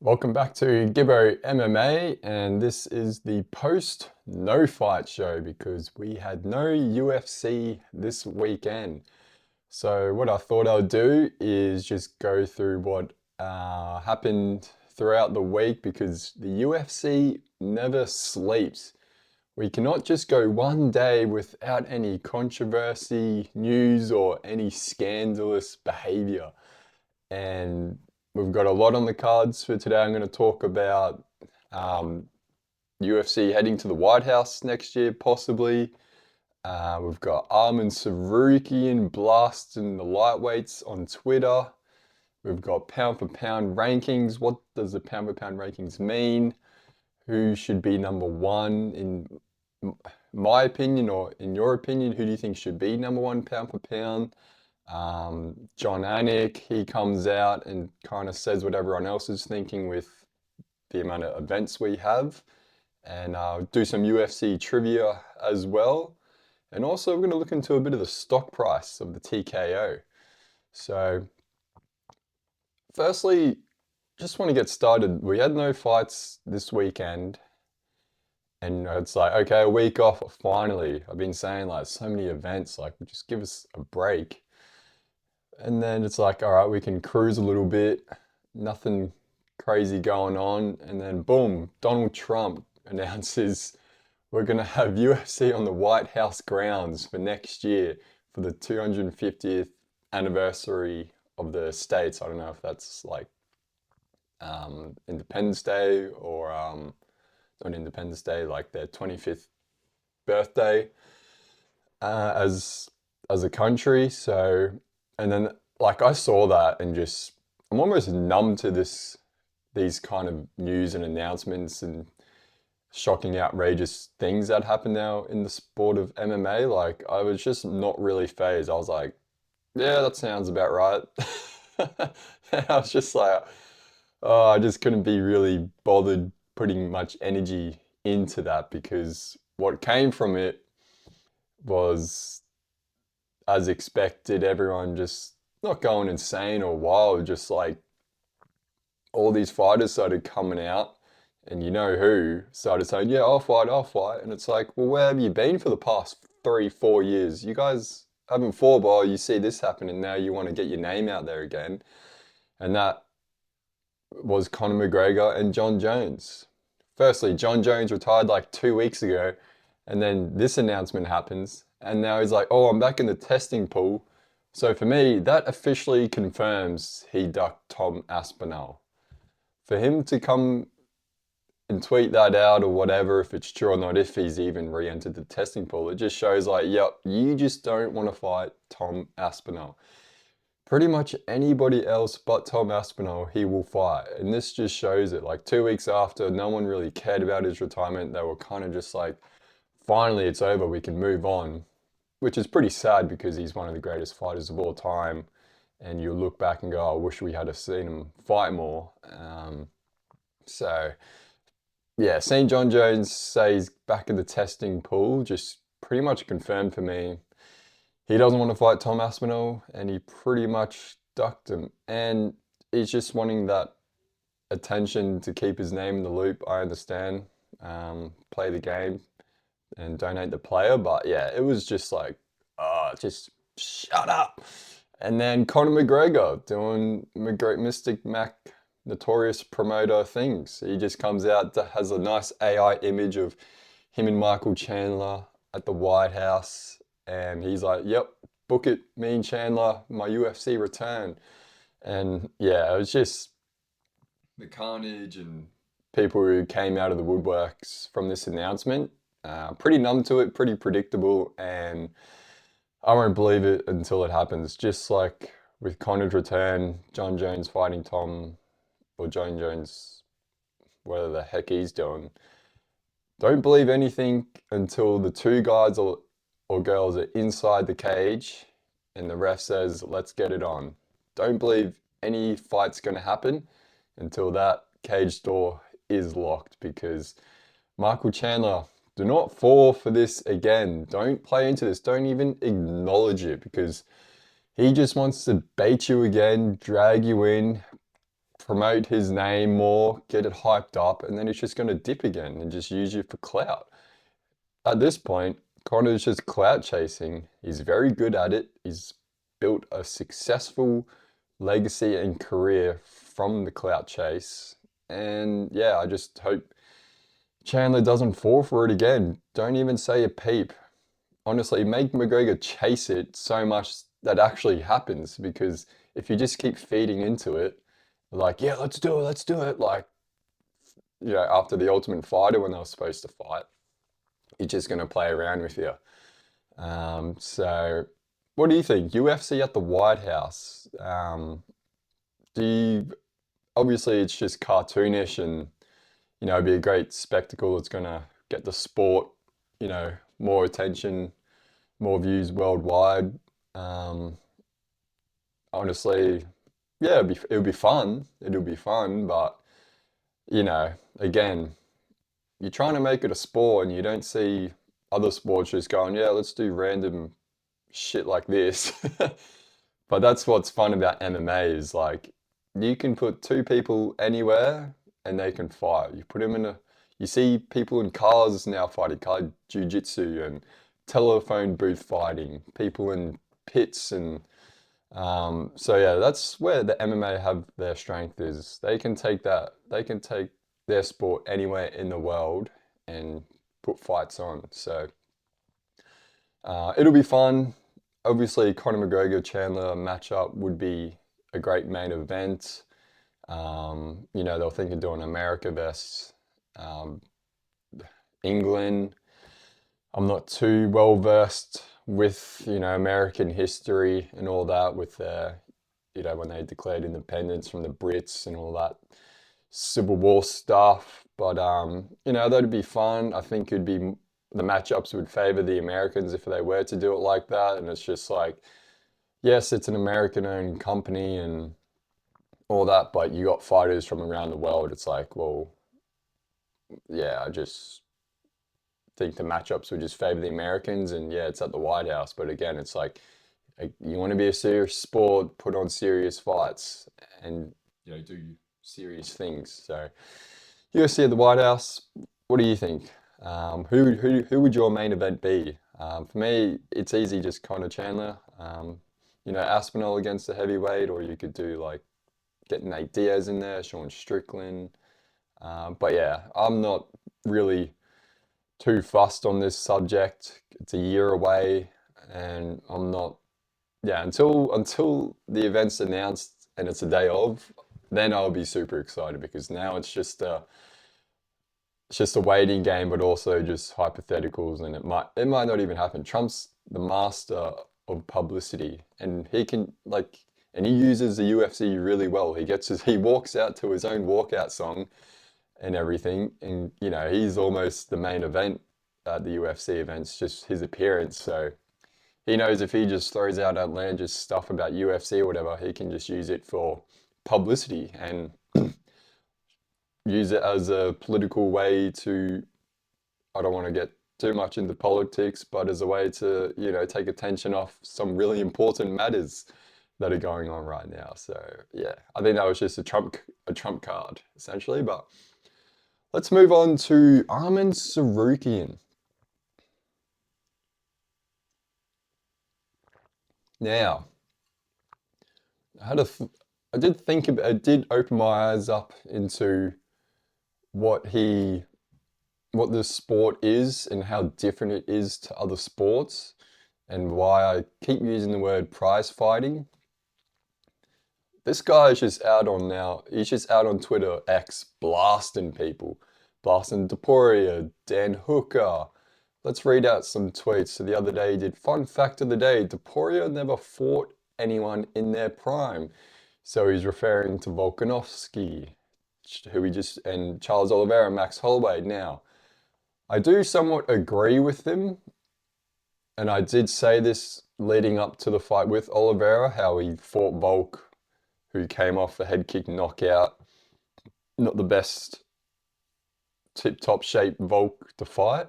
Welcome back to Gibbo MMA, and this is the post no fight show because we had no UFC this weekend. So what I thought I'd do is just go through what happened throughout the week because the UFC never sleeps. We cannot just go one day without any controversy, news, or any scandalous behavior. And we've got a lot on the cards for today. I'm going to talk about um, UFC heading to the White House next year, possibly. We've got Arman Sarukian blasting the lightweights on Twitter. We've got pound for pound rankings. What does the pound for pound rankings mean? Who should be number one in my opinion, or in your opinion? Who do you think should be number one pound for pound? John Anik, he comes out and kind of says what everyone else is thinking with the amount of events we have, and do some UFC trivia as well. And also, we're going to look into a bit of the stock price of the TKO. So, firstly, just want to get started. We had no fights this weekend, and it's like, okay, a week off, finally. I've been saying like so many events, like just give us a break. And then it's like, all right, we can cruise a little bit, nothing crazy going on. And then boom, Donald Trump announces we're going to have UFC on the White House grounds for next year for the 250th anniversary of the States. I don't know if that's like Independence Day or not Independence Day, like their 25th birthday as a country. So, and then like I saw that and just I'm almost numb to these kind of news and announcements and shocking, outrageous things that happen now in the sport of MMA. Like I was just not really phased. I was like, yeah, that sounds about right. And I was just like, oh, I just couldn't be really bothered putting much energy into that because what came from it was as expected, everyone just not going insane or wild, just like all these fighters started coming out, and you know who started saying, "Yeah, I'll fight, I'll fight." And it's like, well, where have you been for the past 3, 4 years? You guys haven't fought, but you see this happen, and now you want to get your name out there again. And that was Conor McGregor and John Jones. Firstly, John Jones retired like 2 weeks ago, and then this announcement happens, and now he's like, "Oh, I'm back in the testing pool." So for me, that officially confirms he ducked Tom Aspinall. For him to come and tweet that out or whatever, if it's true or not, if he's even re-entered the testing pool, it just shows like, yep, you just don't want to fight Tom Aspinall. Pretty much anybody else but Tom Aspinall, he will fight. And this just shows it. Like 2 weeks after, no one really cared about his retirement. They were kind of just like, finally it's over, we can move on. Which is pretty sad because he's one of the greatest fighters of all time. And you look back and go, I wish we had seen him fight more. So, yeah, seeing John Jones say he's back in the testing pool just pretty much confirmed for me he doesn't want to fight Tom Aspinall, and he pretty much ducked him. And he's just wanting that attention to keep his name in the loop. I understand. Play the game and donate the player. But yeah, it was just like, just shut up. And then Conor McGregor doing Mystic Mac notorious promoter things. He just comes out, has a nice AI image of him and Michael Chandler at the White House. And he's like, yep, book it, me and Chandler, my UFC return. And yeah, it was just the carnage and people who came out of the woodworks from this announcement. Pretty numb to it, pretty predictable, and I won't believe it until it happens. Just like with Conor's return, John Jones fighting Tom, or John Jones, whatever the heck he's doing. Don't believe anything until the two guys or girls are inside the cage and the ref says, let's get it on. Don't believe any fight's going to happen until that cage door is locked because Michael Chandler, do not fall for this again. Don't play into this. Don't even acknowledge it because he just wants to bait you again, drag you in, promote his name more, get it hyped up, and then he's just going to dip again and just use you for clout. At this point, Connor's just clout chasing. He's very good at it. He's built a successful legacy and career from the clout chase. And yeah, I just hope Chandler doesn't fall for it again. Don't even say a peep. Honestly, make McGregor chase it so much that actually happens, because if you just keep feeding into it, like, yeah, let's do it, like, after the Ultimate Fighter when they were supposed to fight, he's just going to play around with you. So what do you think? UFC at the White House. Obviously it's just cartoonish and, it'd be a great spectacle. It's going to get the sport, more attention, more views worldwide. Honestly, yeah, it'll be fun. It'll be fun, but, again, you're trying to make it a sport and you don't see other sports just going, yeah, let's do random shit like this. But that's what's fun about MMA is like you can put two people anywhere and they can fight. You put them you see people in cars now fighting, car jiu-jitsu and telephone booth fighting, people in pits and so yeah, that's where the MMA have their strength is. They can take their sport anywhere in the world and put fights on. So it'll be fun. Obviously, Conor McGregor Chandler matchup would be a great main event. They'll think of doing America versus England. I'm not too well versed with American history and all that with their when they declared independence from the Brits and all that Civil War stuff. But that'd be fun. I think the matchups would favor the Americans if they were to do it like that. And it's just like, yes, it's an American-owned company and all that, but you got fighters from around the world. It's like, well, yeah, I just think the matchups would just favor the Americans. And yeah, it's at the White House, but again, it's like you want to be a serious sport, put on serious fights, and do serious things. So UFC at the White House. What do you think? Who would your main event be? For me, it's easy, just Conor Chandler. Aspinall against the heavyweight, or you could do like get Nate Diaz in there, Sean Strickland. But yeah, I'm not really too fussed on this subject. It's a year away, and I'm not. Yeah, until the event's announced and it's a day of, then I'll be super excited because now it's just a waiting game, but also just hypotheticals, and it might not even happen. Trump's the master of publicity, and he uses the UFC really well. He walks out to his own walkout song and everything, and he's almost the main event at the UFC events, just his appearance. So he knows if he just throws out outlandish stuff about UFC or whatever, he can just use it for publicity and use it as a political way to, I don't want to get too much into politics, but as a way to, take attention off some really important matters that are going on right now. So yeah, I think that was just a trump card essentially. But let's move on to Arman Sarukian. Now, I did open my eyes up into what this sport is and how different it is to other sports, and why I keep using the word prize fighting. This guy is just out on now, he's just out on Twitter X blasting people, blasting Topuria, Dan Hooker. Let's read out some tweets. So the other day he did, fun fact of the day, Topuria never fought anyone in their prime. So he's referring to Volkanovski, and Charles Oliveira, Max Holloway. Now, I do somewhat agree with him, and I did say this leading up to the fight with Oliveira, how he fought Volk, who came off a head kick knockout. Not the best tip-top shape Volk to fight.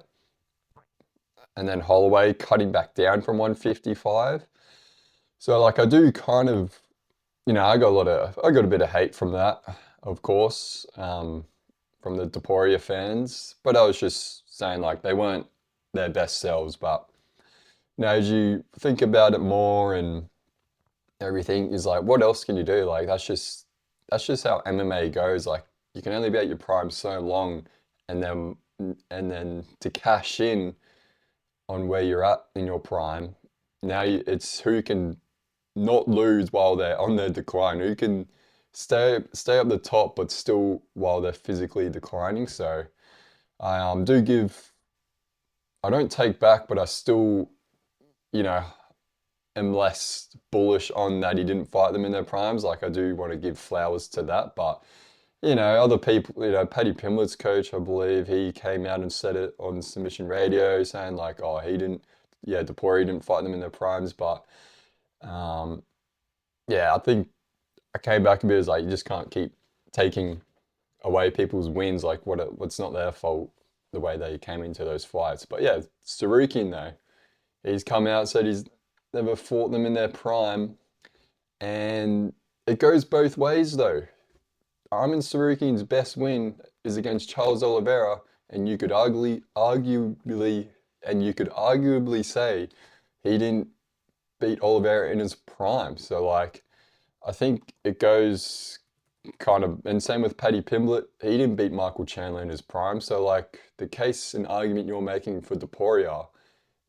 And then Holloway cutting back down from 155. So like I do kind of, I got a bit of hate from that. of course, from the Topuria fans. But I was just saying, like, they weren't their best selves. But now, as you think about it more and everything, is like, what else can you do? Like, that's just how MMA goes. Like, you can only be at your prime so long, and then to cash in on where you're at in your prime, now it's who can not lose while they're on their decline, who can stay up the top, but still while they're physically declining. So I do give, I don't take back, but I still, you know, am less bullish on that he didn't fight them in their primes. Like I do want to give flowers to that, but other people, Paddy Pimblett's coach, I believe, he came out and said it on Submission Radio, saying like, oh, he didn't, yeah, Topuria didn't fight them in their primes, but um, yeah, I think I came back a bit as like you just can't keep taking away people's wins. Like what's not their fault the way they came into those fights. But yeah, Sarukian though, he's come out said he's never fought them in their prime, and it goes both ways though. Arman Sarukian's best win is against Charles Oliveira, and you could arguably say he didn't beat Oliveira in his prime. So like, I think it goes kind of, and same with Paddy Pimblett, he didn't beat Michael Chandler in his prime. So like the case and argument you're making for Topuria,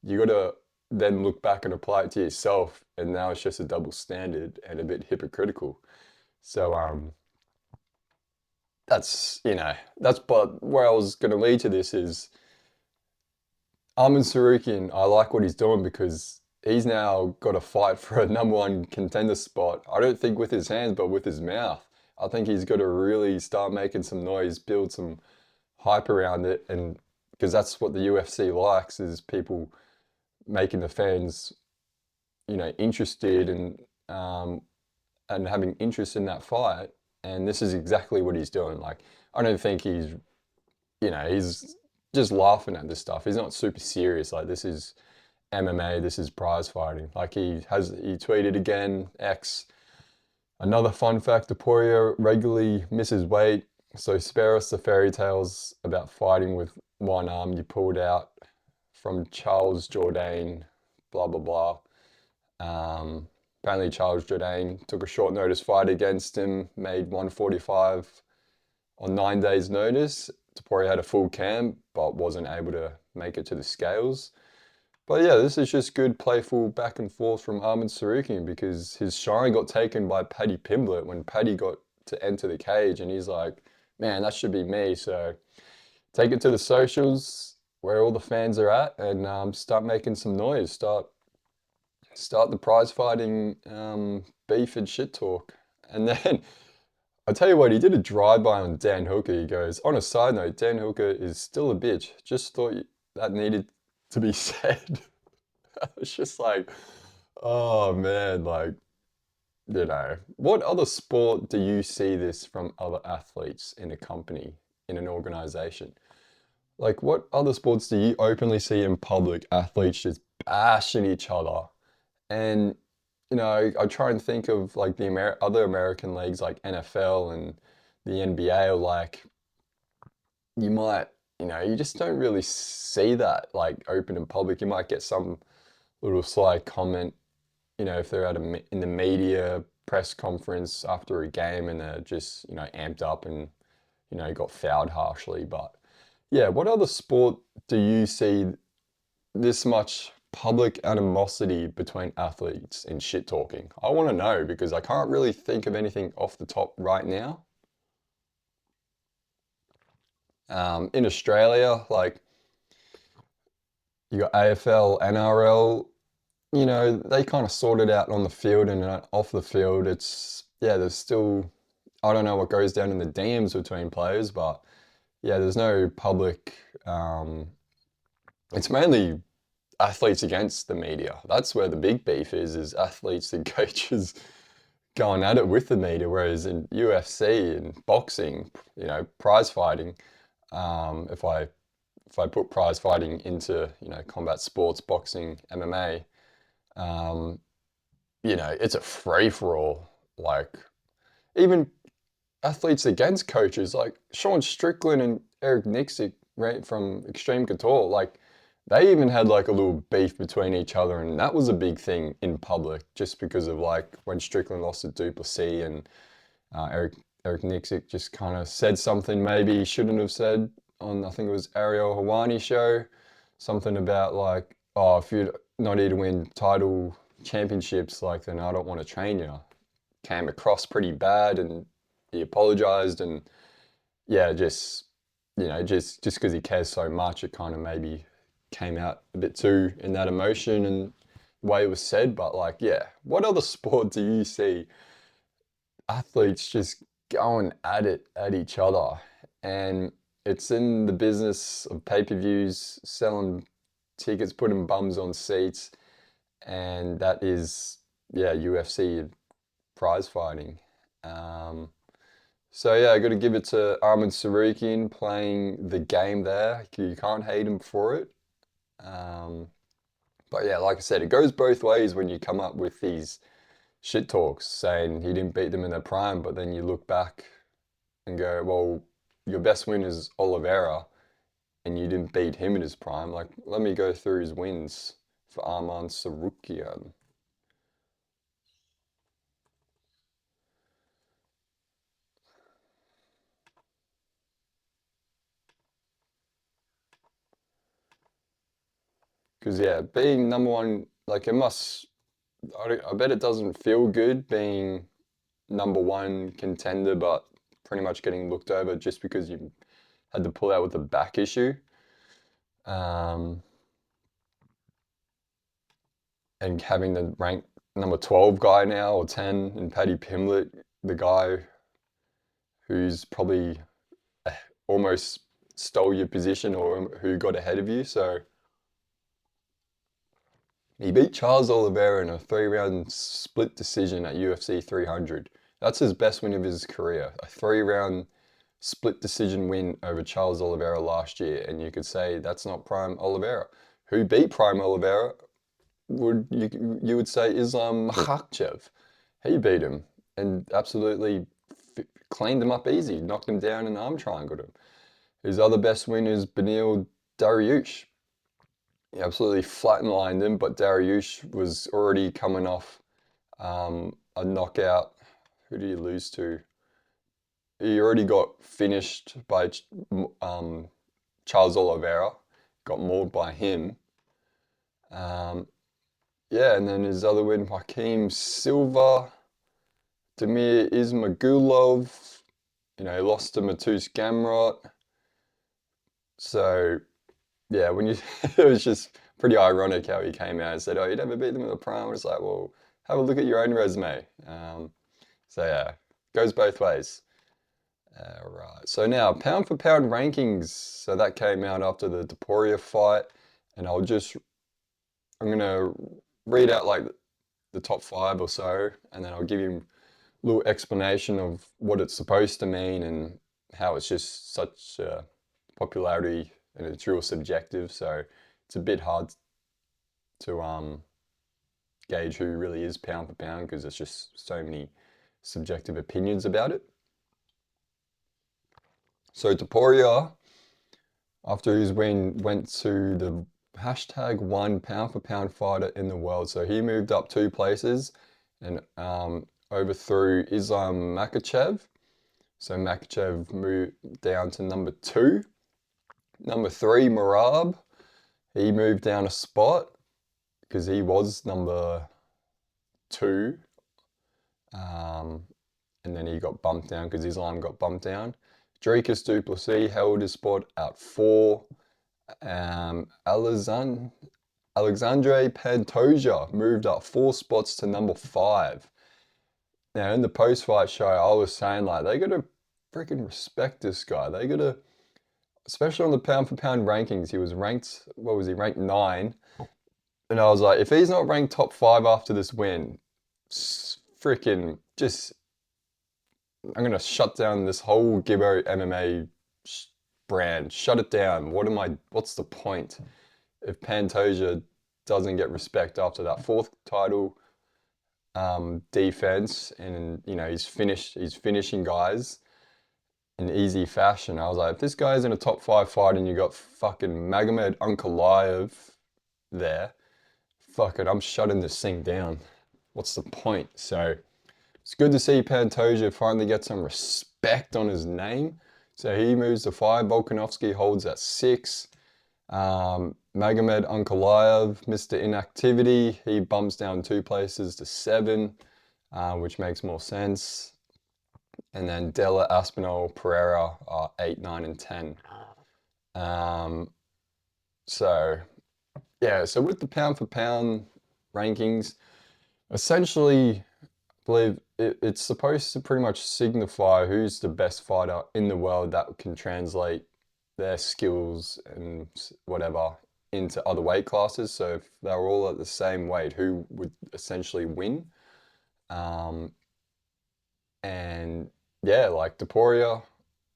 you got to then look back and apply it to yourself, and now it's just a double standard and a bit hypocritical. So that's but where I was going to lead to this is Arman Sarukian. I like what he's doing because he's now got a fight for a number one contender spot. I don't think with his hands, but with his mouth. I think he's got to really start making some noise, build some hype around it, and because that's what the UFC likes is people making the fans, interested and having interest in that fight. And this is exactly what he's doing. Like, I don't think he's just laughing at this stuff. He's not super serious. Like, this is MMA, this is prize fighting. Like, he tweeted again, X, another fun fact, Topuria regularly misses weight, so spare us the fairy tales about fighting with one arm you pulled out from Charles Jourdain, blah, blah, blah. Apparently Charles Jourdain took a short notice fight against him, made 145 on 9 days notice. Topuria had a full camp, but wasn't able to make it to the scales. But yeah, this is just good, playful back and forth from Arman Sarukian because his shine got taken by Paddy Pimblett when Paddy got to enter the cage, and he's like, man, that should be me. So take it to the socials where all the fans are at and start making some noise. Start the prize fighting beef and shit talk. And then I tell you what, he did a drive-by on Dan Hooker. He goes, on a side note, Dan Hooker is still a bitch. Just thought that needed to be said. It's just like, oh man, like, what other sport do you see this from other athletes in a company, in an organization? Like, what other sports do you openly see in public athletes just bashing each other? And, I try and think of like the other American leagues like NFL and the NBA are like, you might, you just don't really see that like open in public. You might get some little sly comment, if they're in the media press conference after a game and they're just, amped up and, got fouled harshly. But yeah, what other sport do you see this much public animosity between athletes in shit talking? I want to know because I can't really think of anything off the top right now. In Australia, like you got AFL, NRL, they kind of sort it out on the field and off the field. There's still, I don't know what goes down in the DMs between players, but yeah, there's no public, it's mainly athletes against the media. That's where the big beef is athletes and coaches going at it with the media. Whereas in UFC and boxing, prize fighting, if I put prize fighting into, combat sports, boxing, MMA, it's a free for all. Like even athletes against coaches, like Sean Strickland and Eric Nixick, right, from Extreme Couture. Like they even had like a little beef between each other, and that was a big thing in public, just because of like when Strickland lost to Duplessis, and Eric Nixick just kind of said something maybe he shouldn't have said on, I think it was Ariel Hawani show, something about like, oh, if you're not here to win title championships, like then I don't want to train you. Came across pretty bad, and he apologized, and yeah, just just because he cares so much, it kind of maybe came out a bit too in that emotion and way it was said. But like, yeah, what other sport do you see athletes just going at it at each other? And it's in the business of pay-per-views, selling tickets, putting bums on seats, and that is, yeah, UFC prize fighting. Um, so yeah, I got to give it to Arman Sarukian playing the game there. You can't hate him for it. Um, but yeah, like I said, it goes both ways when you come up with these shit talks saying he didn't beat them in their prime, but then you look back and go, well, your best win is Oliveira, and you didn't beat him in his prime. Like, let me go through his wins for Arman Sarukian. Because yeah, being number one, like it must. I bet it doesn't feel good being number one contender, but pretty much getting looked over just because you had to pull out with a back issue. Um, and having the rank number 12 guy now or 10 and Paddy Pimblett, the guy who's probably almost stole your position or who got ahead of you. So he beat Charles Oliveira in a 3-round split decision at UFC 300. That's his best win of his career, a 3-round split decision win over Charles Oliveira last year. And you could say that's not prime Oliveira. Who beat prime Oliveira would you would say Islam Makhachev. He beat him and absolutely cleaned him up easy, knocked him down and arm triangled him. His other best win is Beneil Dariush. He absolutely flatlined him, but Dariush was already coming off a knockout. Who did he lose to? He already got finished by um, Charles Oliveira, got mauled by him. Um, yeah, and then his other win, Joaquim Silva, Damir Ismagulov, he lost to Matus Gamrot. So, yeah, when you, it was just pretty ironic how he came out and said, oh, you never beat them in the prime. It's like, well, have a look at your own resume. So, yeah, goes both ways. Right, so now pound for pound rankings. So that came out after the Topuria fight, and I'm gonna read out like the top 5 or so, and then I'll give you a little explanation of what it's supposed to mean and how it's just such popularity and it's real subjective. So it's a bit hard to gauge who really is pound for pound because there's just so many subjective opinions about it. So Topuria, after his win, went to the #1 pound for pound fighter in the world. So he moved up 2 places and overthrew Islam Makhachev. So Makhachev moved down to number 2. Number 3, Marab. He moved down a spot because he was number 2. And then he got bumped down because Islam got bumped down. Dricus du Plessis held his spot at 4. Alexandre Pantoja moved up 4 spots to number 5. Now, in the post-fight show, I was saying, like, they got to freaking respect this guy. They got to, especially on the pound-for-pound rankings, he was ranked, what was he, ranked 9. And I was like, if he's not ranked top 5 after this win, freaking just, I'm going to shut down this whole Gibbo MMA brand. Shut it down. What's the point if Pantoja doesn't get respect after that 4th title defense, and he's finishing guys. in easy fashion. I was like, if this guy's in a top 5 fight and you got fucking Magomed Ankalaev there, fuck it, I'm shutting this thing down. What's the point? So it's good to see Pantoja finally get some respect on his name. So he moves to 5. Volkanovski holds at 6. Magomed Ankalaev, Mr. Inactivity, he bumps down 2 places to 7, which makes more sense. And then Della, Aspinall, Pereira are 8, 9, and 10. So, yeah, so with the pound for pound rankings, essentially, I believe it's supposed to pretty much signify who's the best fighter in the world that can translate their skills and whatever into other weight classes. So if they're all at the same weight, who would essentially win? And yeah, like Topuria,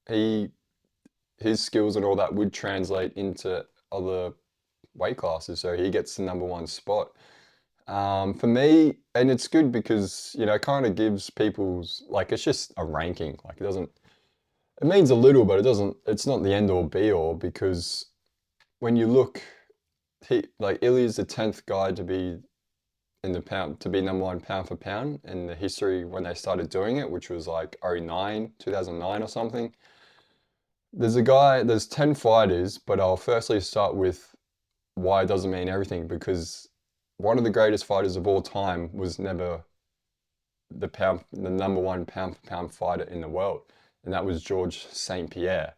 his skills and all that would translate into other weight classes, so he gets the #1 spot. For me, and it's good because, you know, it kind of gives people's, like, it's just a ranking. Like, it means a little, but it's not the end all be all, because when you look, like, Ilya's the 10th guy to be in the pound, to be #1 pound for pound in the history when they started doing it, which was like 2009 or something. There's 10 fighters, but I'll firstly start with why it doesn't mean everything, because one of the greatest fighters of all time was never the #1 pound for pound fighter in the world, and that was George St. Pierre.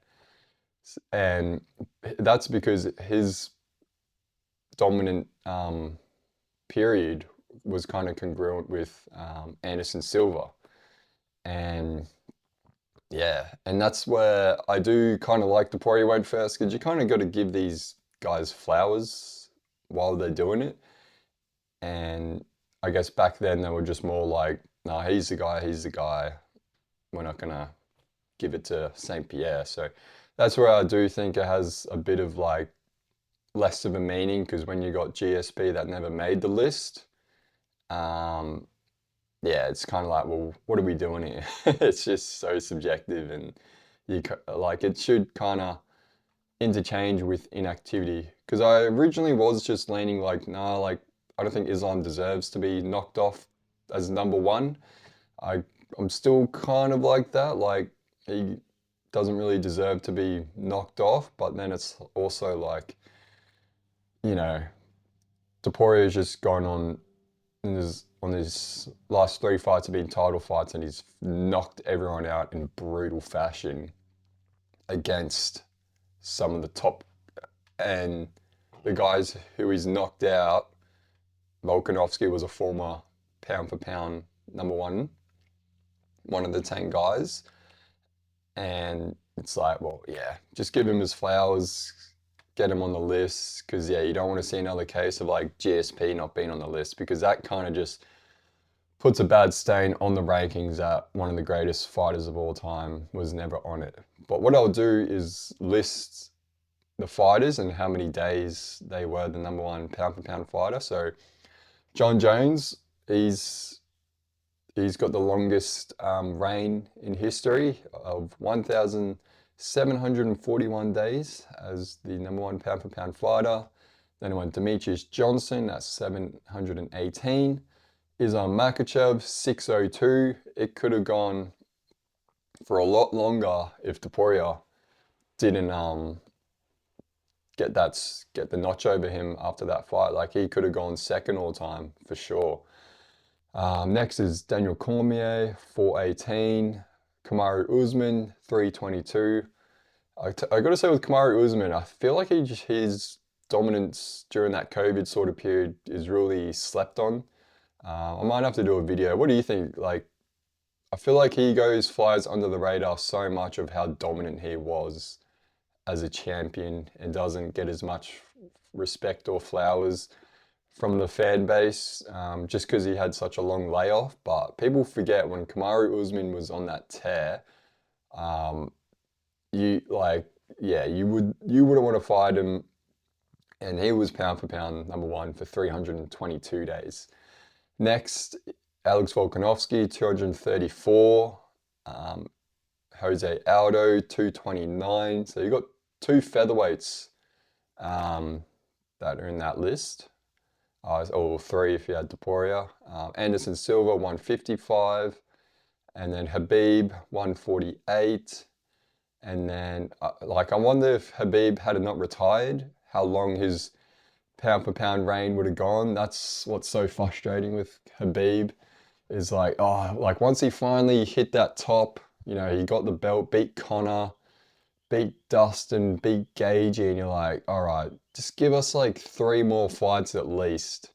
And that's because his dominant period was kind of congruent with Anderson Silva. And yeah, and that's where I do kind of like the Poirier went first, because you kind of got to give these guys flowers while they're doing it. And I guess back then they were just more like, no, he's the guy. We're not gonna give it to St. Pierre. So that's where I do think it has a bit of like less of a meaning, because when you got GSP that never made the list, yeah, it's kind of like, well, what are we doing here? It's just so subjective, and like, it should kind of interchange with inactivity. Because I originally was just leaning like, nah, like, I don't think Islam deserves to be knocked off as #1. I'm still kind of like that. Like, he doesn't really deserve to be knocked off. But then it's also like, you know, Topuria's just gone on his last 3 fights have been title fights, and he's knocked everyone out in brutal fashion against some of the top, and the guys who he's knocked out. Volkanovski was a former pound for pound #1, one of the 10 guys. And it's like, well, yeah, just give him his flowers, get him on the list. Because, yeah, you don't want to see another case of like GSP not being on the list, because that kind of just puts a bad stain on the rankings that one of the greatest fighters of all time was never on it. But what I'll do is list the fighters and how many days they were the #1 pound for pound fighter. So John Jones, he's got the longest reign in history of 1,741 days as the #1 pound for pound fighter. Then it went Demetrius Johnson, that's 718. Islam Makhachev, 602. It could have gone for a lot longer if Topuria didn't get the notch over him after that fight. Like, he could have gone second all time for sure. Next is Daniel Cormier, 418. Kamaru Usman, 322. I got to say, with Kamaru Usman, I feel like his dominance during that COVID sort of period is really slept on. I might have to do a video. What do you think? Like, I feel like he flies under the radar so much of how dominant he was as a champion, and doesn't get as much respect or flowers from the fan base, just because he had such a long layoff. But people forget, when Kamaru Usman was on that tear, you wouldn't want to fight him, and he was pound for pound #1 for 322 days. Next, Alex Volkanovski, 234. Jose Aldo, 229. So you got two featherweights that are in that list. Or three if you had Topuria. Anderson Silva, 155. And then Habib, 148. And then, I wonder if Habib had not retired, how long his pound for pound reign would have gone. That's what's so frustrating with Habib is once he finally hit that top, he got the belt, beat Connor, beat Dustin, beat Gagey, and you're like, all right, just give us like 3 more fights at least.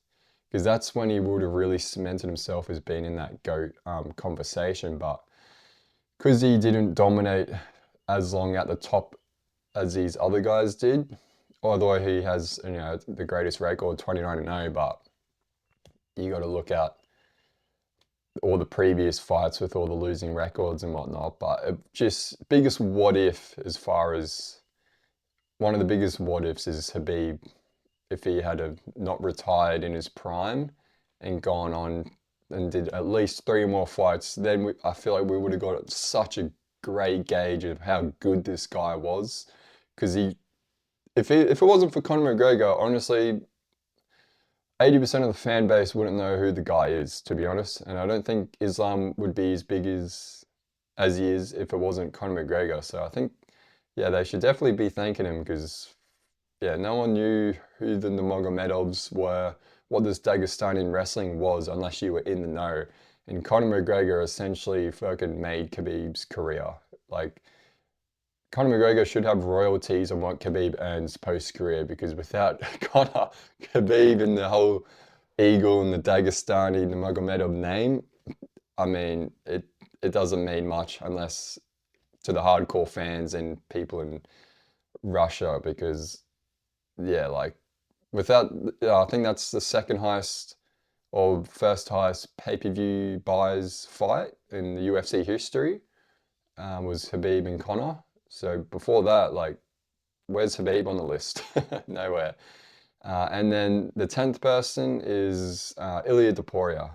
Because that's when he would have really cemented himself as being in that GOAT conversation. But because he didn't dominate as long at the top as these other guys did, although he has, the greatest record, 29-0, but you got to look at all the previous fights with all the losing records and whatnot. But just biggest what if, as far as one of the biggest what ifs is Habib, if he had not retired in his prime and gone on and did at least 3 more fights, then I feel like we would have got such a great gauge of how good this guy was. Because if it wasn't for Conor McGregor, honestly, 80% of the fan base wouldn't know who the guy is, to be honest. And I don't think Islam would be as big as he is if it wasn't Conor McGregor. So I think, yeah, they should definitely be thanking him because, yeah, no one knew who the Nurmagomedovs were, what this Dagestani wrestling was, unless you were in the know. And Conor McGregor essentially fucking made Khabib's career. Like, Conor McGregor should have royalties on what Khabib earns post-career because without Conor, Khabib and the whole Eagle and the Dagestani Nurmagomedov name, I mean, it doesn't mean much unless to the hardcore fans and people in Russia because, yeah, like without, I think that's the second highest or first highest pay-per-view buys fight in the UFC history was Habib and Conor. So before that, like, where's Habib on the list? Nowhere. And then the 10th person is Ilia Topuria.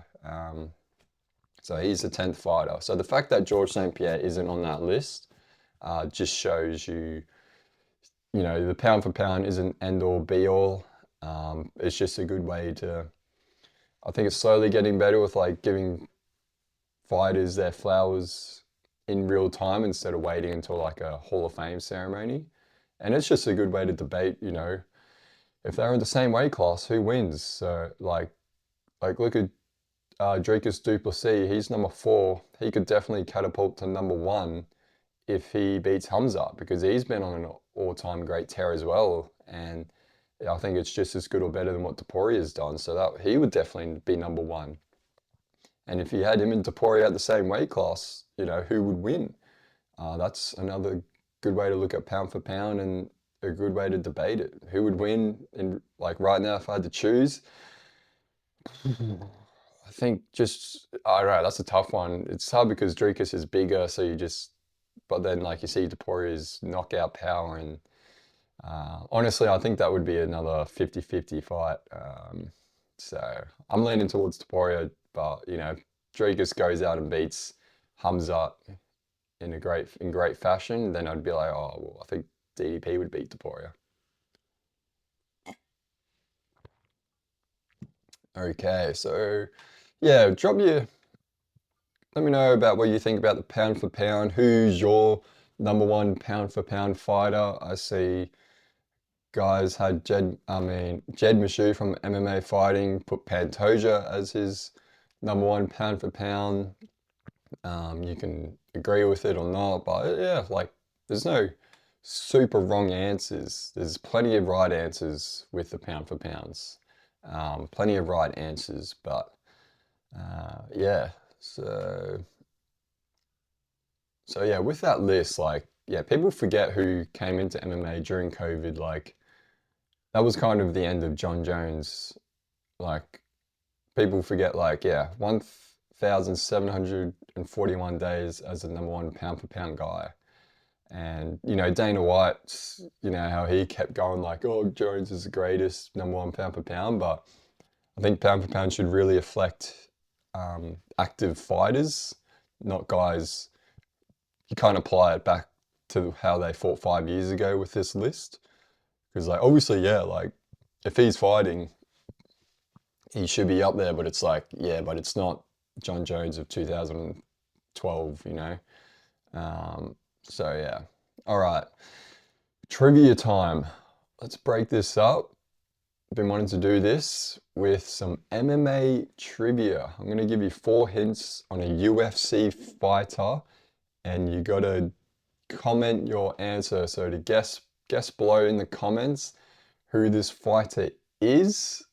So he's the 10th fighter. So the fact that George St. Pierre isn't on that list just shows you, the pound for pound isn't end all be all. It's just a good way to, I think it's slowly getting better with like giving fighters their flowers in real time instead of waiting until like a Hall of Fame ceremony. And it's just a good way to debate, if they're in the same weight class, who wins? So like look at Dricus du Plessis, he's number 4. He could definitely catapult to number 1 if he beats Hamza because he's been on an all-time great tear as well. And I think it's just as good or better than what Topuria's done. So that he would definitely be number 1. And if you had him and Topuria at the same weight class, who would win? That's another good way to look at pound for pound and a good way to debate it. Who would win in like right now if I had to choose? I think I don't know, that's a tough one. It's hard because Dricus is bigger, so but then like you see Topuria's knockout power and honestly, I think that would be another 50-50 fight. So I'm leaning towards Topuria, but Dricus goes out and beats Hamzat in great fashion, then I'd be like, oh, well, I think DDP would beat Topuria. Okay, so yeah, let me know about what you think about the pound for pound. Who's your number 1 pound for pound fighter? I see guys had Jed Meshew from MMA Fighting put Pantoja as his number 1 pound for pound. You can agree with it or not, but yeah, like there's no super wrong answers. There's plenty of right answers with the pound for pounds. Plenty of right answers, but yeah. So yeah, with that list, like, yeah, people forget who came into MMA during COVID. Like, that was kind of the end of John Jones. Like, people forget, like, yeah, 1,741 days as the number 1 pound for pound guy. And, Dana White, how he kept going like, oh, Jones is the greatest number 1 pound for pound. But I think pound for pound should really reflect active fighters, not guys you can't apply it back to how they fought 5 years ago with this list. Because like obviously, yeah, like if he's fighting, he should be up there, but it's like, yeah, but it's not John Jones of 2012, you know? So yeah. All right. Trivia time. Let's break this up. I've been wanting to do this with some MMA trivia. I'm going to give you 4 hints on a UFC fighter, and you got to comment your answer. So to guess below in the comments who this fighter is.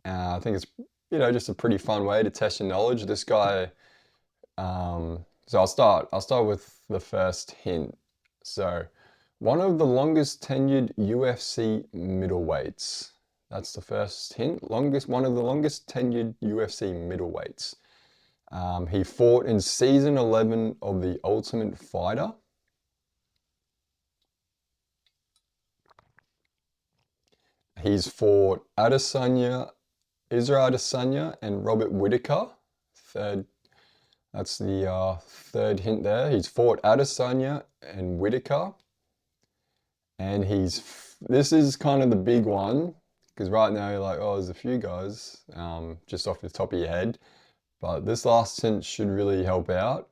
I think it's just a pretty fun way to test your knowledge. This guy. So I'll start with the first hint. So one of the longest tenured UFC middleweights. That's the first hint. One of the longest tenured UFC middleweights. He fought in season 11 of The Ultimate Fighter. He's fought Israel Adesanya and Robert Whittaker. That's the third hint there. He's fought Adesanya and Whittaker. And this is kind of the big one, because right now you're like, oh, there's a few guys just off the top of your head. But this last hint should really help out.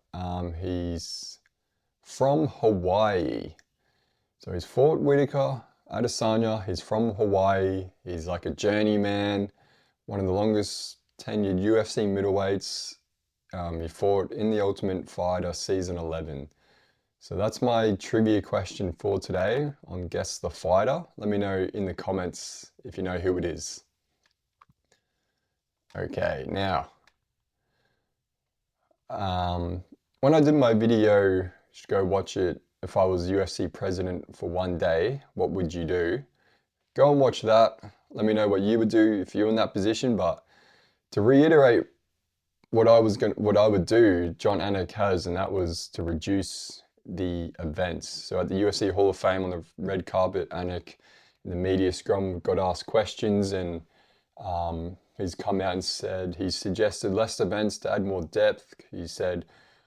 He's from Hawaii. So he's fought Whittaker, Adesanya. He's from Hawaii. He's like a journeyman, one of the longest tenured UFC middleweights. He fought in The Ultimate Fighter season 11. So that's my trivia question for today on Guess the Fighter. Let me know in the comments if you know who it is. Okay, now, when I did my video, you should go watch it, if I was UFC president for one day, what would you do? Go and watch that. Let me know what you would do if you're in that position. But to reiterate what I would do, John Anik has, and that was to reduce the events. So at the UFC Hall of Fame on the red carpet, Anik in the media scrum got asked questions, and he's come out and said he suggested less events to add more depth. He said,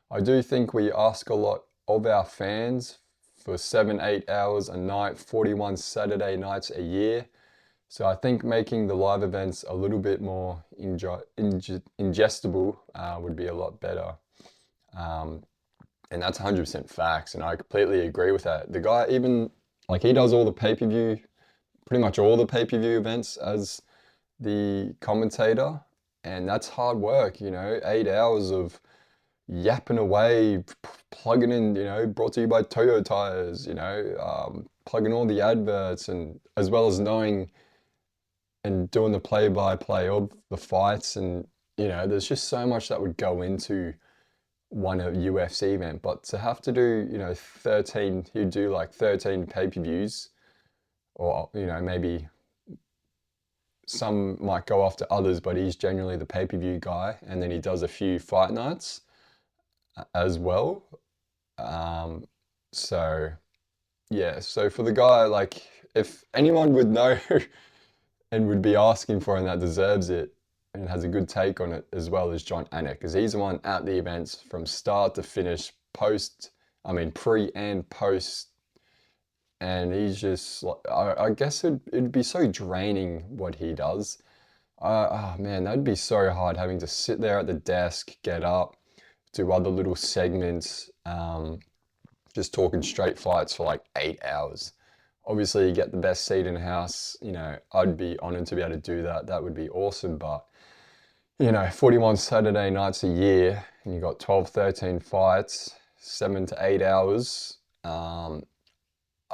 I do think we ask a lot of our fans for 7-8 hours a night, 41 Saturday nights a year. So I think making the live events a little bit more ingestible would be a lot better. And that's 100% facts, and I completely agree with that. The guy, even, like, he does all the pay-per-view, pretty much all the pay-per-view events as the commentator, and that's hard work, 8 hours of yapping away, plugging in, brought to you by Toyo Tires, plugging all the adverts, and as well as knowing and doing the play-by-play of the fights, and, there's just so much that would go into one a UFC event. But to have to do, 13, he'd do like 13 pay-per-views, or, maybe some might go after others, but he's generally the pay-per-view guy, and then he does a few fight nights as well. So yeah, so for the guy, like, if anyone would know and would be asking for, and that deserves it and has a good take on it as well, as John Anik, because he's the one at the events from start to finish, pre and post, and he's just like, I guess it'd be so draining what he does. Oh man, that'd be so hard, having to sit there at the desk, get up, do other little segments, just talking straight fights for like 8 hours. Obviously, you get the best seat in the house. I'd be honored to be able to do that. That would be awesome. But, 41 Saturday nights a year, and you got 12, 13 fights, 7 to 8 hours.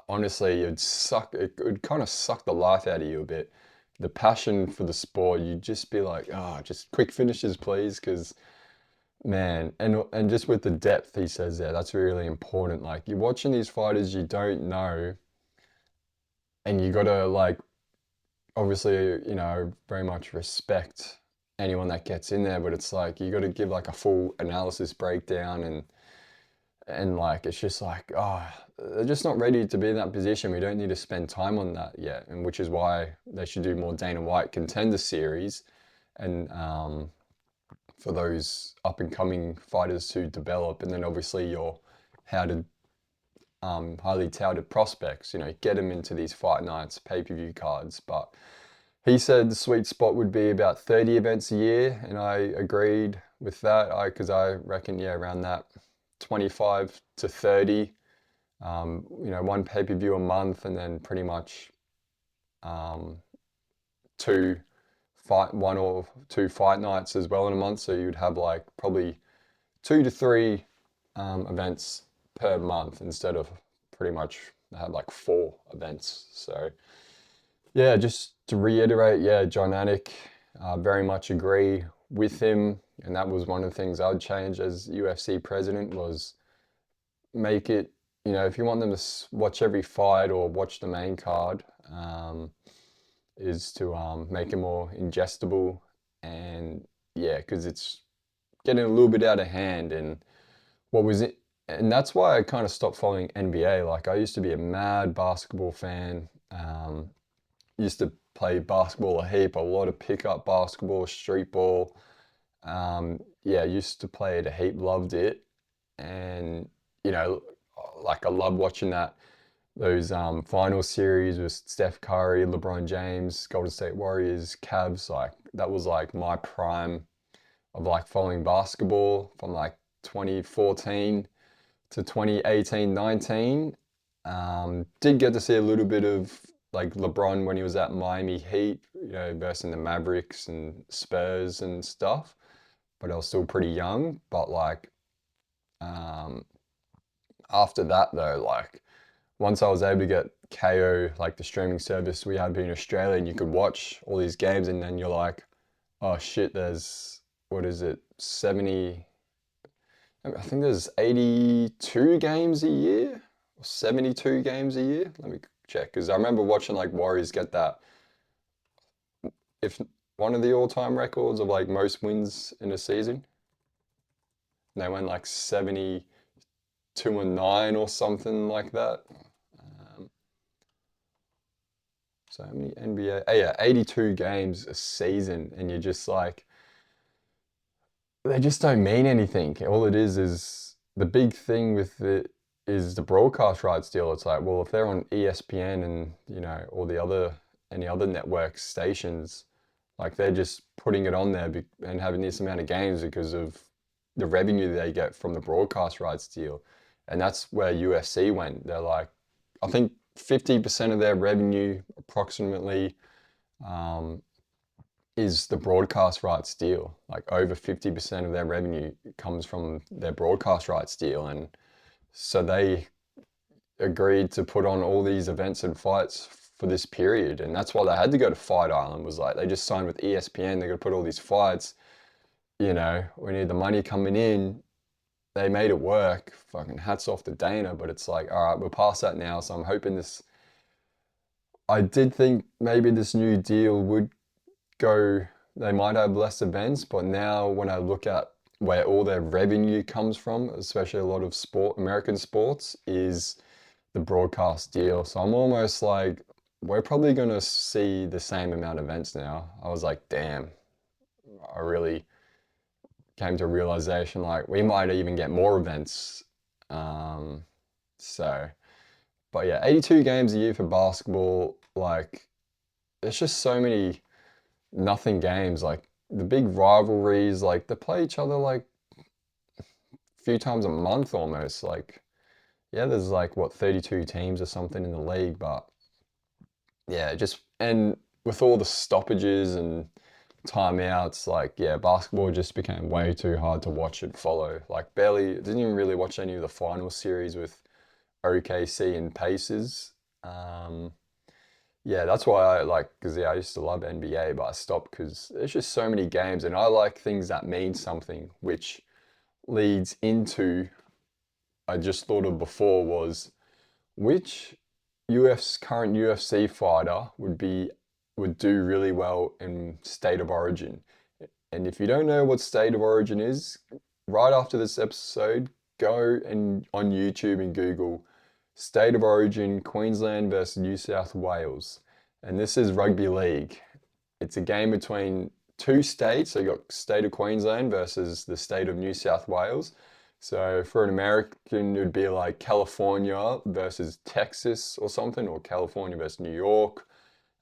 Honestly, it would kind of suck the life out of you a bit. The passion for the sport, you'd just be like, just quick finishes, please, because, man, and just with the depth, he says there, that's really important. Like, you're watching these fighters you don't know, and you gotta, like, obviously, very much respect anyone that gets in there, but it's like you gotta give like a full analysis breakdown, and like it's just like, they're just not ready to be in that position. We don't need to spend time on that yet, and which is why they should do more Dana White Contender Series, and for those up and coming fighters to develop, and then obviously your how to highly touted prospects, get them into these fight nights, pay-per-view cards. But he said the sweet spot would be about 30 events a year, and I agreed with that, because I reckon, around that 25 to 30, one pay-per-view a month, and then pretty much one or two fight nights as well in a month. So you'd have like probably 2 to 3 events per month instead of pretty much have like 4 events. So yeah, just to reiterate, John Anik, very much agree with him. And that was one of the things I'd change as UFC president, was make it, if you want them to watch every fight or watch the main card, is to make it more ingestible. And because it's getting a little bit out of hand. And and that's why I kind of stopped following NBA. Like, I used to be a mad basketball fan. Used to play basketball a heap, a lot of pickup basketball, street ball. Used to play it a heap, loved it. And, like, I love watching those final series with Steph Curry, LeBron James, Golden State Warriors, Cavs. Like, that was like my prime of like following basketball from like 2014 to 2018, 19. Did get to see a little bit of like LeBron when he was at Miami Heat, versus the Mavericks and Spurs and stuff. But I was still pretty young. But like, after that though, like, once I was able to get KO, like the streaming service we had in Australia, and you could watch all these games, and then you're like, oh shit, there's, what is it, 70, I think there's 82 games a year, or 72 games a year. Let me check, because I remember watching like Warriors get that, if one of the all-time records of like most wins in a season. And they went like 72-9 or something like that. So how many NBA? Oh yeah, 82 games a season, and you're just like, they just don't mean anything. All it is the big thing with it is the broadcast rights deal. It's like, well, if they're on ESPN and all any other network stations, like, they're just putting it on there and having this amount of games because of the revenue they get from the broadcast rights deal. And that's where UFC went. They're like, I think 50% of their revenue approximately is the broadcast rights deal. Like, over 50% of their revenue comes from their broadcast rights deal. And so they agreed to put on all these events and fights for this period. And that's why they had to go to Fight Island, was like, they just signed with ESPN. They're going to put all these fights, we need the money coming in. They made it work. Fucking hats off to Dana. But it's like, all right, we're past that now. So I'm hoping I did think maybe this new deal would go, they might have less events, but now when I look at where all their revenue comes from, especially a lot of American sports, is the broadcast deal. So I'm almost like, we're probably going to see the same amount of events now. I was like, damn, I really came to a realization, like, we might even get more events. But yeah, 82 games a year for basketball. Like, there's just so many nothing games. Like, the big rivalries, like, they play each other like a few times a month almost. Like, there's like, what, 32 teams or something in the league. But and with all the stoppages and timeouts, like, basketball just became way too hard to watch and follow. Like, didn't even really watch any of the final series with OKC and Pacers. That's why because I used to love NBA, but I stopped because there's just so many games, and I like things that mean something, which leads into, I just thought of before, was which current UFC fighter would do really well in State of Origin. And if you don't know what State of Origin is, right after this episode, go on YouTube and Google State of Origin, Queensland versus New South Wales. And this is rugby league. It's a game between two states. So you got State of Queensland versus the State of New South Wales. So for an American, it would be like California versus Texas or something, or California versus New York.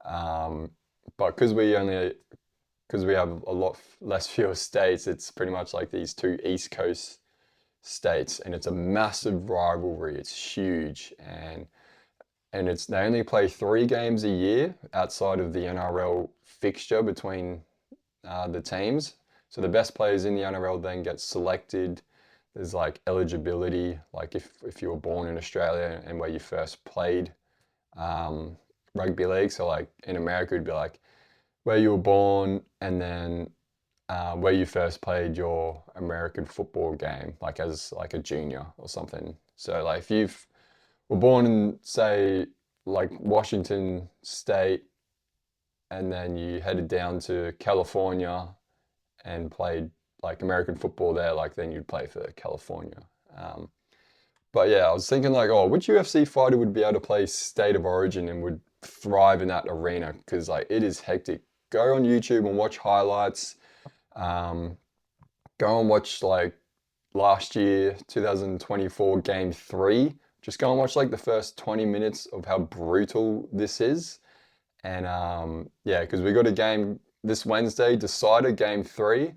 Um, but because we have a lot less fewer states, it's pretty much like these two East Coast states, and it's a massive rivalry. It's huge, and it's they only play 3 games a year outside of the NRL fixture between the teams. So the best players in the NRL then get selected. There's like eligibility, like if you were born in Australia and where you first played um, rugby league. So like in America, it'd be like where you were born and then where you first played your American football game, like as like a junior or something. So like if you were born in say like Washington State and then you headed down to California and played like American football there, like then you'd play for California. Um, but yeah, I was thinking like, oh, which UFC fighter would be able to play State of Origin and would thrive in that arena? Because like it is hectic. Go on YouTube and watch highlights. Um, Go and watch like last year, 2024 Game 3. Just go and watch like the first 20 minutes of how brutal this is. And yeah, because we got a game this Wednesday, decided Game 3.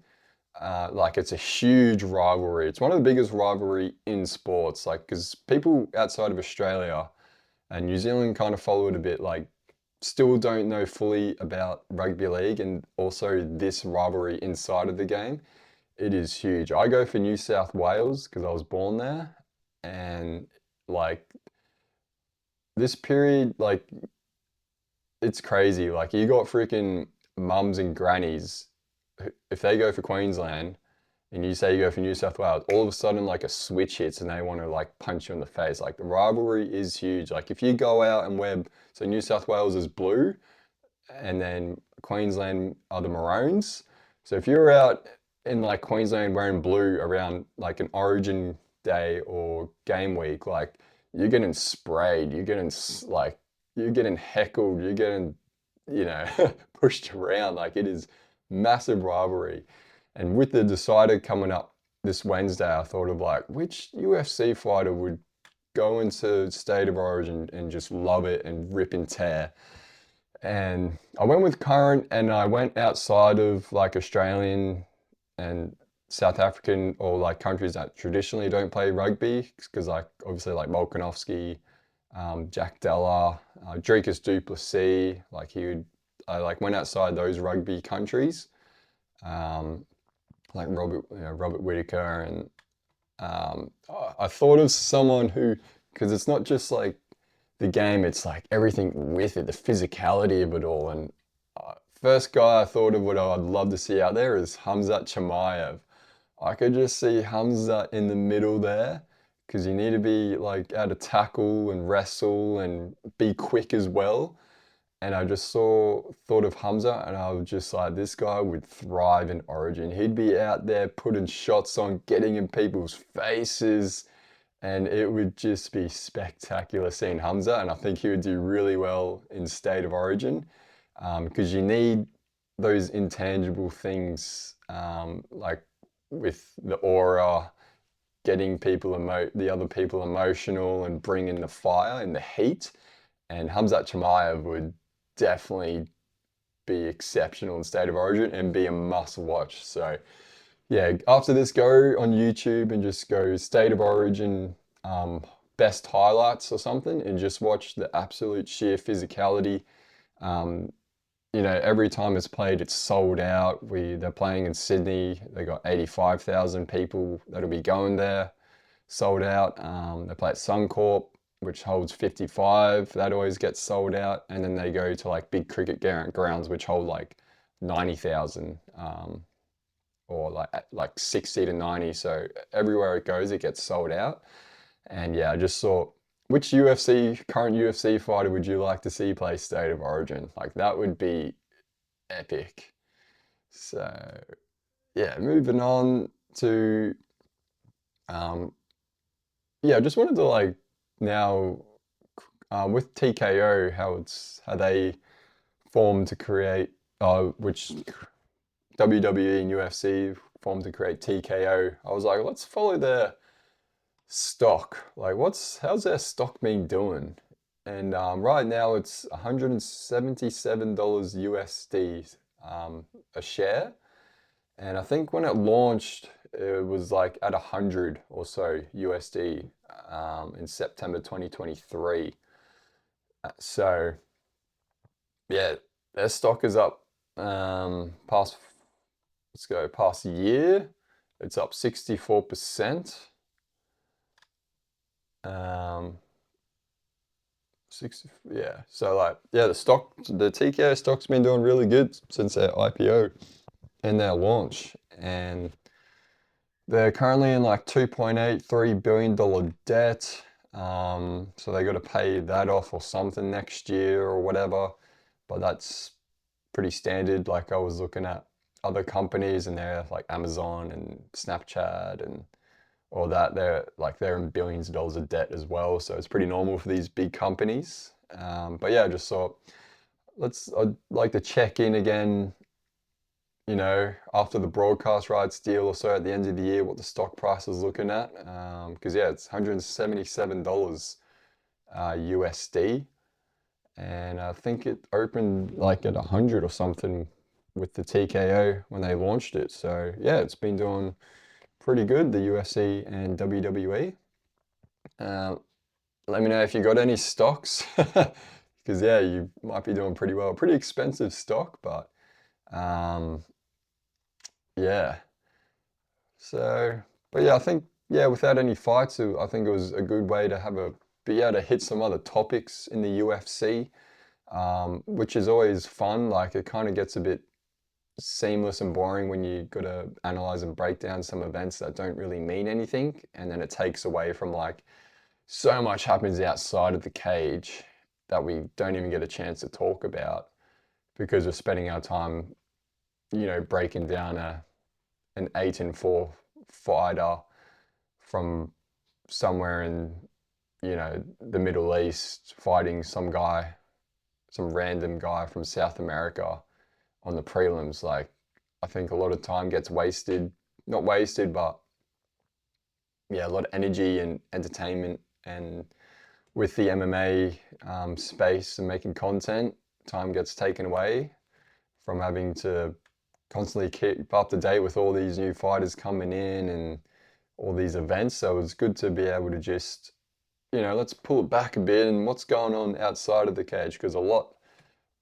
Like it's a huge rivalry. It's one of the biggest rivalry in sports. Like because people outside of Australia and New Zealand kind of follow it a bit. Like still don't know fully about rugby league and also this rivalry inside of the game. It is huge. I go for New South Wales because I was born there, and like this period, like it's crazy. Like you got freaking mums and grannies if they go for Queensland and you say you go for New South Wales, all of a sudden like a switch hits and they want to like punch you in the face. Like the rivalry is huge. Like if you go out and wear, so New South Wales is blue and then Queensland are the maroons. So if you're out in like Queensland wearing blue around like an Origin day or game week, like you're getting sprayed, like you're getting heckled, you're getting, you know, pushed around. Like it is massive rivalry. And with the decider coming up this Wednesday, I thought of like which UFC fighter would go into State of Origin and just love it and rip and tear. And I went with current and I went outside of like Australian and South African or like countries that traditionally don't play rugby because like obviously like Volkanovski, Jack Della, Dricus du Plessis, like I like went outside those rugby countries, um, like Robert Whitaker and I thought of someone who, because it's not just like the game, it's like everything with it, the physicality of it all. And first guy I thought of what I'd love to see out there is Hamzat Chimaev. I could just see Hamza in the middle there because you need to be like able to tackle and wrestle and be quick as well. And I just thought of Hamza, and I was just like, this guy would thrive in Origin. He'd be out there putting shots on, getting in people's faces, and it would just be spectacular seeing Hamza. And I think he would do really well in State of Origin because you need those intangible things like with the aura, getting the other people emotional, and bringing the fire and the heat. And Hamzat Chimaev would definitely be exceptional in State of Origin and be a must watch. So yeah, after this, go on YouTube and just go State of Origin best highlights or something, and just watch the absolute sheer physicality. Um, you know, every time it's played, it's sold out. They're playing in Sydney. They got 85,000 people that'll be going there, sold out. They play at Suncorp, which holds 55. That always gets sold out. And then they go to like big cricket grounds, which hold like 90,000 or like 60 to 90. So everywhere it goes, it gets sold out. And yeah, I just thought, which current UFC fighter would you like to see play State of Origin? Like that would be epic. So yeah, moving on to um, yeah, I just wanted to like now with TKO how they formed to create which WWE and UFC formed to create TKO. I was like, let's follow stock. Like, how's their stock been doing? And right now it's $177 USD a share. And I think when it launched, it was like at 100 or so USD in September 2023. So yeah, their stock is up past, let's go past a year. It's up 64%. 60, yeah. So like, yeah, the TKO stock's been doing really good since their IPO and their launch. And they're currently in like $2.83 billion debt. So they got to pay that off or something next year or whatever. But that's pretty standard. Like I was looking at other companies and they're like Amazon and Snapchat and all that. They're in billions of dollars of debt as well. So it's pretty normal for these big companies. But yeah, I just thought I'd like to check in again, after the broadcast rights deal or so at the end of the year, what the stock price is looking at. Because yeah, it's $177 USD. And I think it opened like at 100 or something with the TKO when they launched it. So yeah, it's been doing pretty good, the UFC and WWE. Let me know if you got any stocks, because yeah, you might be doing pretty well. Pretty expensive stock, but um, yeah. So, but yeah, I think yeah, without any fights, I think it was a good way to be able to hit some other topics in the UFC, which is always fun. Like it kind of gets a bit seamless and boring when you got to analyze and break down some events that don't really mean anything, and then it takes away from like so much happens outside of the cage that we don't even get a chance to talk about because we're spending our time, breaking down an 8-4 fighter from somewhere in, the Middle East fighting some guy, some random guy from South America on the prelims. Like, I think a lot of time gets wasted, not wasted, but yeah, a lot of energy and entertainment and with the MMA space and making content, time gets taken away from having to constantly keep up to date with all these new fighters coming in and all these events. So it's good to be able to just, let's pull it back a bit and what's going on outside of the cage because a lot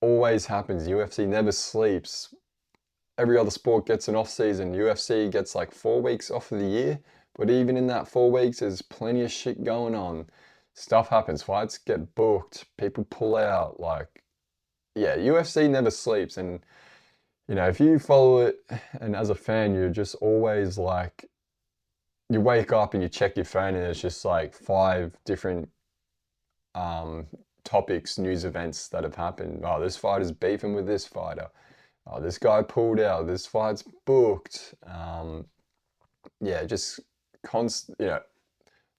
always happens. UFC never sleeps. Every other sport gets an off season. UFC gets like 4 weeks off of the year, but even in that 4 weeks, there's plenty of shit going on. Stuff happens. Fights get booked. People pull out. Like, yeah, UFC never sleeps. And if you follow it, and as a fan, you're just always like, you wake up and you check your phone, and it's just like 5 different topics, news events that have happened. Oh, this fighter's beefing with this fighter. Oh, this guy pulled out. This fight's booked. Yeah, just constant.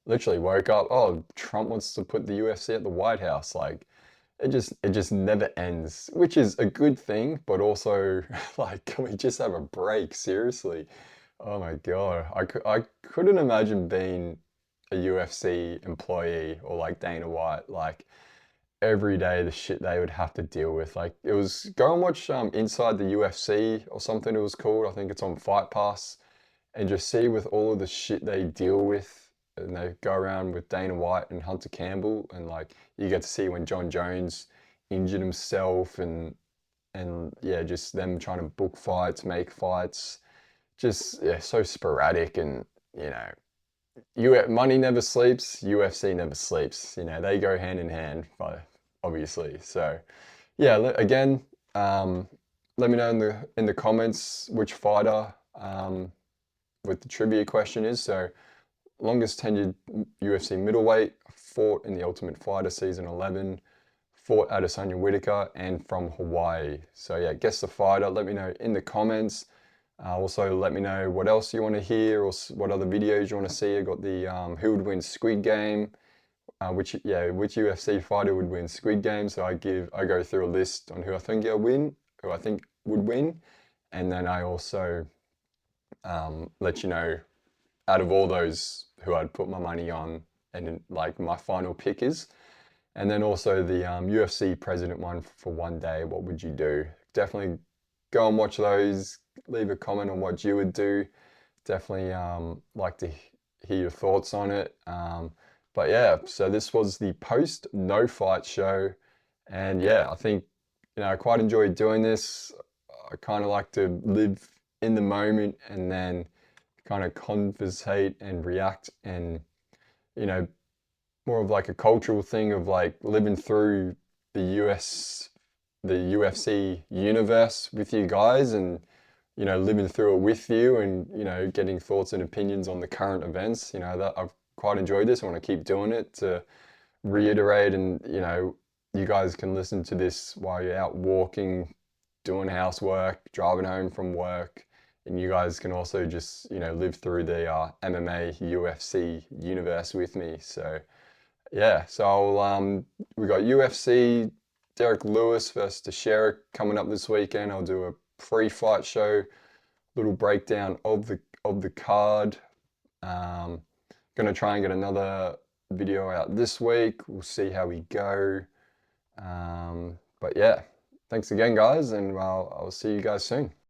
Literally woke up. Oh, Trump wants to put the UFC at the White House. Like, it just never ends, which is a good thing. But also, like, can we just have a break? Seriously. Oh my God, I couldn't imagine being a UFC employee or like Dana White. Like every day the shit they would have to deal with. Like it was go and watch Inside the UFC or something it was called. I think it's on Fight Pass and just see with all of the shit they deal with and they go around with Dana White and Hunter Campbell and like you get to see when John Jones injured himself and yeah, just them trying to book fights, make fights, just yeah, so sporadic and you know money never sleeps, UFC never sleeps. They go hand in hand, obviously. So, yeah. Again, let me know in the comments which fighter with the trivia question is. So, longest tenured UFC middleweight fought in the Ultimate Fighter season 11. Fought Adesanya Whitaker and from Hawaii. So yeah, guess the fighter. Let me know in the comments. Also, let me know what else you want to hear or what other videos you want to see. I got the who would win Squid Game, which UFC fighter would win Squid Game. So I go through a list on who I think would win, and then I also let you know out of all those who I'd put my money on and like my final pick is. And then also the UFC president one for one day. What would you do? Definitely go and watch those. Leave a comment on what you would do. Definitely like to hear your thoughts on it. But yeah, so this was the post no fight show. And yeah, I think, I quite enjoyed doing this. I kind of like to live in the moment and then kind of conversate and react and, you know, more of like a cultural thing of like living through the the UFC universe with you guys and, living through it with you and, getting thoughts and opinions on the current events. That I've quite enjoyed this. I want to keep doing it to reiterate and, you guys can listen to this while you're out walking, doing housework, driving home from work. And you guys can also just, live through the MMA UFC universe with me. So, yeah, so we got UFC, Derek Lewis versus Teixeira coming up this weekend. I'll do a pre-fight show, little breakdown of the card. Gonna try and get another video out this week. We'll see how we go. But yeah, thanks again, guys, and I'll see you guys soon.